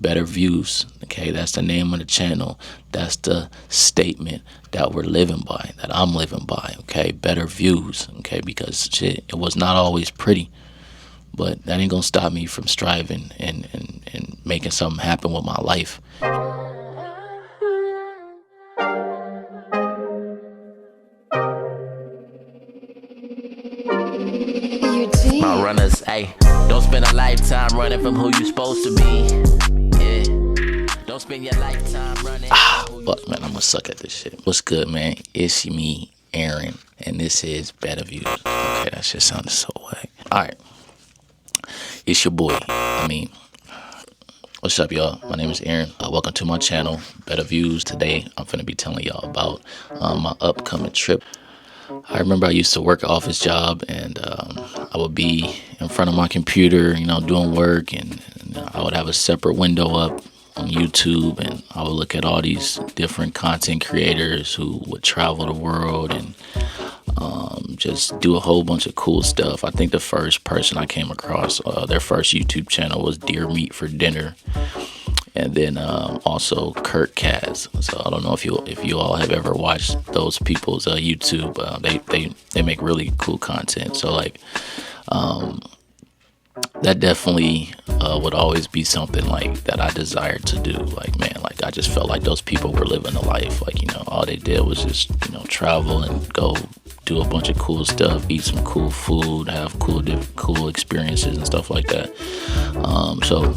Better Views. Okay, that's the name of the channel. That's the statement that we're living by, that I'm living by. Okay, better views. Okay, because shit, it was not always pretty, but that ain't gonna stop me from striving and making something happen with my life. My runners, hey, don't spend a lifetime running from who you supposed to be. Yeah, don't spend your lifetime running. Fuck, man, I'm gonna suck at this shit. What's good, man? It's me, Aaron, and this is Better Views. Okay, that shit sounded so whack. All right, it's your boy. What's up, y'all? My name is Aaron. Welcome to my channel, Better Views. Today, I'm finna be telling y'all about my upcoming trip. I remember I used to work an office job, and I would be in front of my computer, doing work, and I would have a separate window up on YouTube, and I would look at all these different content creators who would travel the world and just do a whole bunch of cool stuff. I think the first person I came across, their first YouTube channel was Deer Meat for Dinner. And then also Kurt Kaz. So I don't know if you all have ever watched those people's YouTube. They make really cool content. So like that definitely would always be something like that I desired to do. Like, man, like I just felt like those people were living a life. Like, all they did was just travel and go do a bunch of cool stuff, eat some cool food, have cool experiences and stuff like that. So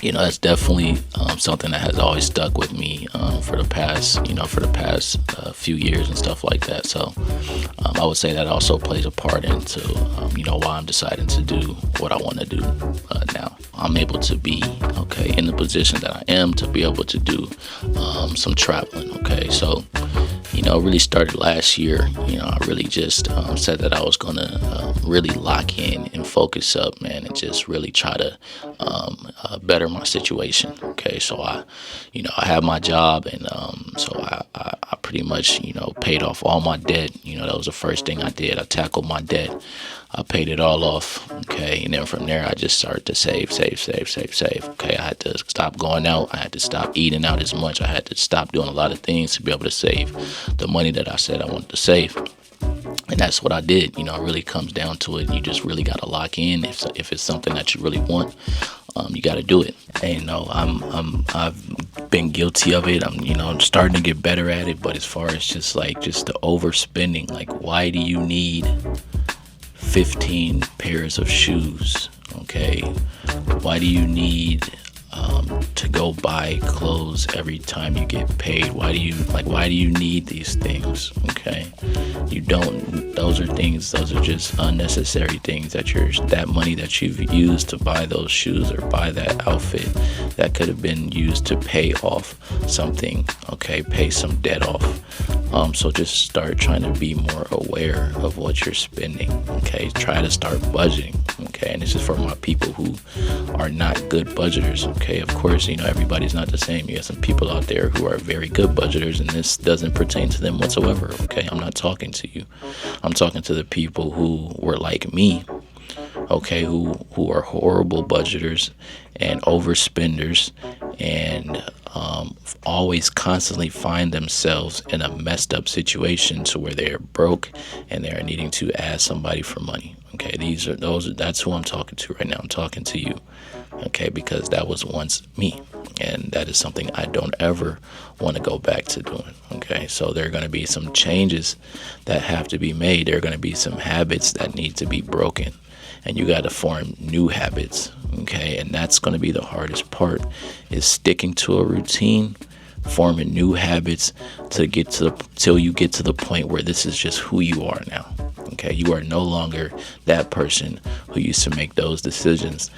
that's definitely something that has always stuck with me for the past few years and stuff like that. So I would say that also plays a part into why I'm deciding to do what I want to do now. I'm able to be in the position that I am to be able to do some traveling. Okay, so really started last year. I really just said that I was gonna really lock in and focus up, man, and just really try to better my situation. Okay, so I had my job, and so I pretty much paid off all my debt. That was the first thing I did. I tackled my debt. I paid it all off. Okay, and then from there I just started to save. Okay, I had to stop going out. I had to stop eating out as much. I had to stop doing a lot of things to be able to save the money that I said I wanted to save. And that's what I did. It really comes down to it. You just really got to lock in. If it's something that you really want, you got to do it. And I've been guilty of it. I'm starting to get better at it. But as far as just the overspending, like, why do you need 15 pairs of shoes? Okay, why do you need to go buy clothes every time you get paid? Why do you need these things? Okay, you don't. Those are just unnecessary things that money that you've used to buy those shoes or buy that outfit, that could have been used to pay off something. Okay, pay some debt off. So just start trying to be more aware of what you're spending. Okay, try to start budgeting. Okay, and this is for my people who are not good budgeters. Okay, of course, everybody's not the same. You have some people out there who are very good budgeters, and this doesn't pertain to them whatsoever. Okay, I'm not talking to you. I'm talking to the people who were like me. Okay, who are horrible budgeters and overspenders, and always constantly find themselves in a messed up situation to where they're broke and they're needing to ask somebody for money. Okay, that's who I'm talking to right now. I'm talking to you. Okay, because that was once me, and that is something I don't ever want to go back to doing. Okay, so there are going to be some changes that have to be made. There are going to be some habits that need to be broken, and you got to form new habits. Okay, and that's going to be the hardest part, is sticking to a routine, forming new habits till you get to the point where this is just who you are now. Okay, you are no longer that person who used to make those decisions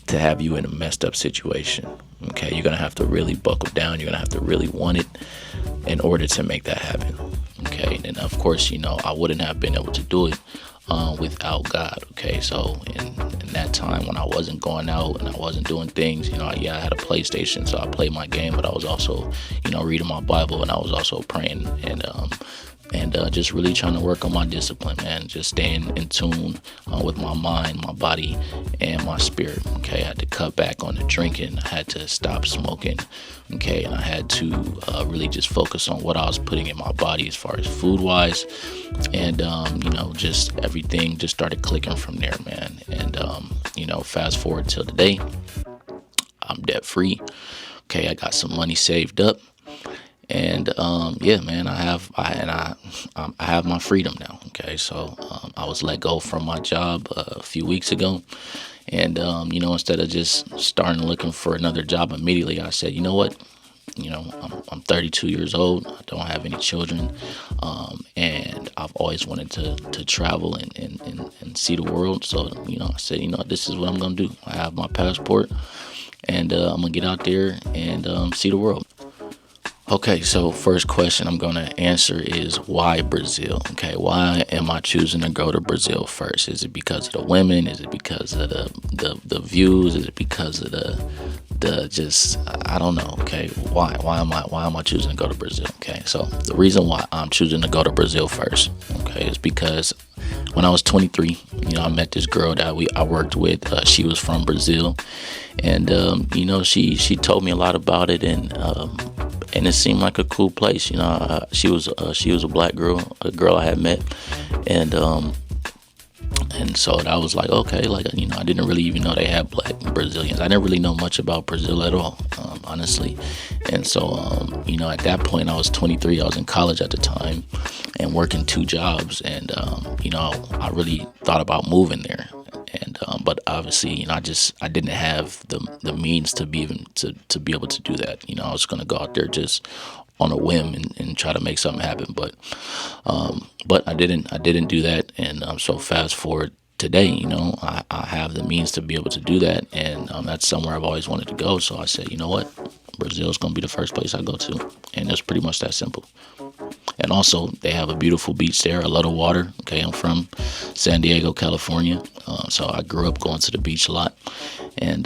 to have you in a messed up situation. Okay, you're gonna have to really buckle down. You're gonna have to really want it in order to make that happen. Okay, and of course, I wouldn't have been able to do it without God. Okay, so in that time when I wasn't going out and I wasn't doing things, I had a PlayStation, so I played my game, but I was also, reading my Bible, and I was also praying and and just really trying to work on my discipline, man. Just staying in tune with my mind, my body, and my spirit. Okay, I had to cut back on the drinking. I had to stop smoking. Okay, and I had to really just focus on what I was putting in my body as far as food wise, and just everything just started clicking from there, man. And fast forward till today, I'm debt free. Okay, I got some money saved up. And yeah, man, I have my freedom now. Okay, so I was let go from my job a few weeks ago, and instead of just starting looking for another job immediately, I said, you know what, I'm 32 years old. I don't have any children, and I've always wanted to travel and see the world. So I said, this is what I'm gonna do. I have my passport, and I'm gonna get out there and see the world. Okay, so first question I'm gonna answer is why Brazil? Okay, why am I choosing to go to Brazil first? Is it because of the women? Is it because of the views? Is it because of the just I don't know? Okay, why am I choosing to go to Brazil? Okay, so the reason why I'm choosing to go to Brazil first, okay, is because when I was 23, I met this girl that I worked with. She was from Brazil, and she told me a lot about it, and it seemed like a cool place. She was a black girl, a girl I had met, and so I was like, okay, like I didn't really even know they had black Brazilians. I didn't really know much about Brazil at all, honestly. And so at that point, I was 23. I was in college at the time, and working two jobs, and I really thought about moving there. And but obviously, I didn't have the means to be able to do that. I was gonna go out there just on a whim and try to make something happen. But I didn't do that. And so fast forward today, I have the means to be able to do that, and that's somewhere I've always wanted to go. So I said, you know what, Brazil is gonna be the first place I go to, and it's pretty much that simple. And also, they have a beautiful beach there, a lot of water. Okay, I'm from San Diego, California, so I grew up going to the beach a lot, and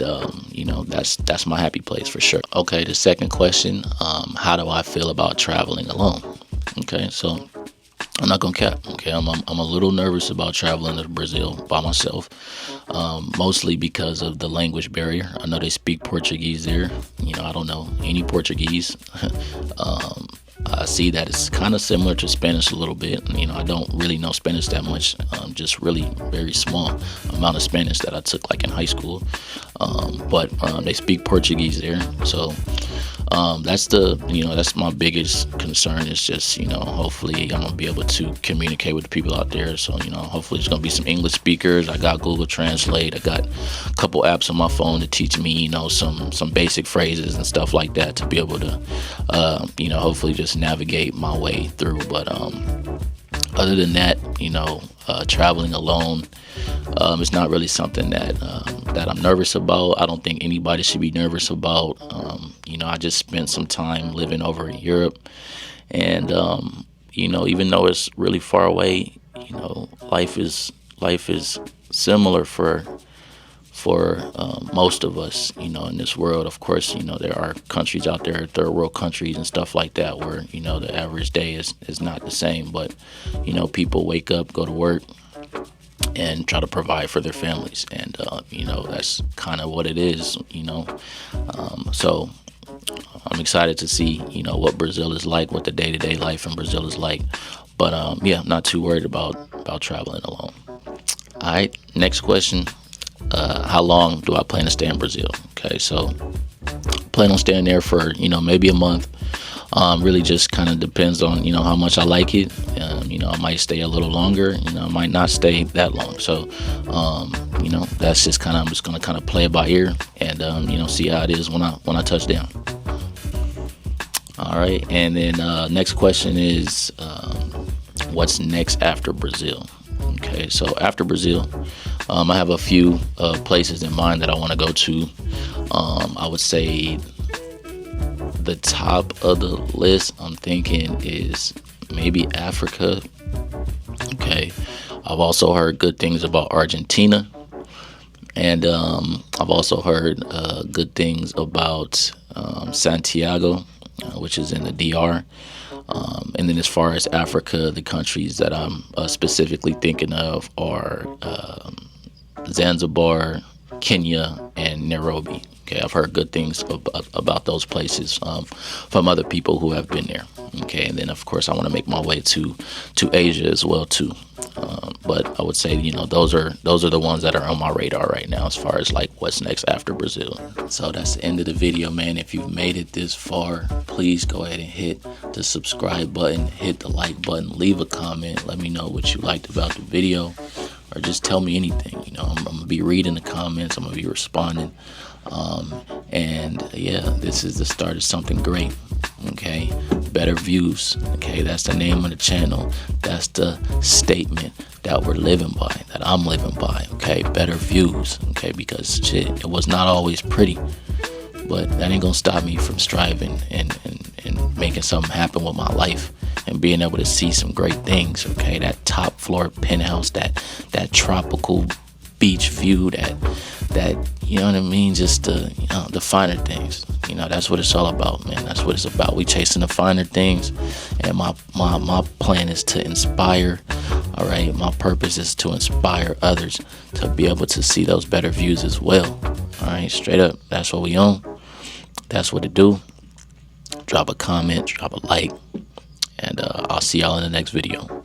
that's my happy place for sure. Okay, the second question: how do I feel about traveling alone? Okay, so I'm not gonna cap. Okay, I'm a little nervous about traveling to Brazil by myself, mostly because of the language barrier. I know they speak Portuguese there. I don't know any Portuguese. I see that it's kind of similar to Spanish a little bit. I don't really know Spanish that much, just really very small amount of Spanish that I took like in high school. But they speak Portuguese there, so that's my biggest concern. Is just hopefully I'm gonna be able to communicate with the people out there. So hopefully there's gonna be some English speakers. I got Google Translate. I got a couple apps on my phone to teach me some basic phrases and stuff like that to be able to hopefully just navigate my way through. But other than that, traveling alone, it's not really something that I'm nervous about. I don't think anybody should be nervous about. I just spent some time living over in Europe, and even though it's really far away, life is similar for most of us, in this world. Of course, there are countries out there, third world countries and stuff like that, where the average day is not the same. But people wake up, go to work, and try to provide for their families, and that's kind of what it is. So I'm excited to see what Brazil is like, what the day-to-day life in Brazil is like. But yeah, I'm not too worried about traveling alone. All right, next question. How long do I plan to stay in Brazil? Okay, so plan on staying there for maybe a month. Really just kind of depends on how much I like it. I might stay a little longer. I might not stay that long. So that's just I'm just gonna kind of play it by ear, and see how it is when I touch down. All right, and then next question is what's next after Brazil? Okay, so after Brazil, I have a few places in mind that I want to go to. I would say the top of the list I'm thinking is maybe Africa. Okay, I've also heard good things about Argentina, and I've also heard good things about Santiago, which is in the DR. And then as far as Africa, the countries that I'm specifically thinking of are Zanzibar, Kenya, and Nairobi. Okay, I've heard good things about those places from other people who have been there. Okay, and then of course I want to make my way to Asia as well too. But I would say, those are the ones that are on my radar right now as far as like what's next after Brazil. So that's the end of the video, man. If you've made it this far, please go ahead and hit the subscribe button, hit the like button, leave a comment, let me know what you liked about the video, or just tell me anything. I'm gonna be reading the comments, I'm gonna be responding. And yeah, this is the start of something great. Okay, better views. Okay, that's the name of the channel. That's the statement that we're living by, that I'm living by. Okay, better views. Okay, because shit, it was not always pretty, but that ain't gonna stop me from striving and making something happen with my life and being able to see some great things. Okay, that top floor penthouse, that tropical beach view, that you know what I mean, just the finer things. That's what it's all about, man. That's what it's about. We chasing the finer things, and my plan is to inspire. All right, my purpose is to inspire others to be able to see those better views as well. All right, straight up, that's what we own. That's what it do. Drop a comment, drop a like, and I'll see y'all in the next video.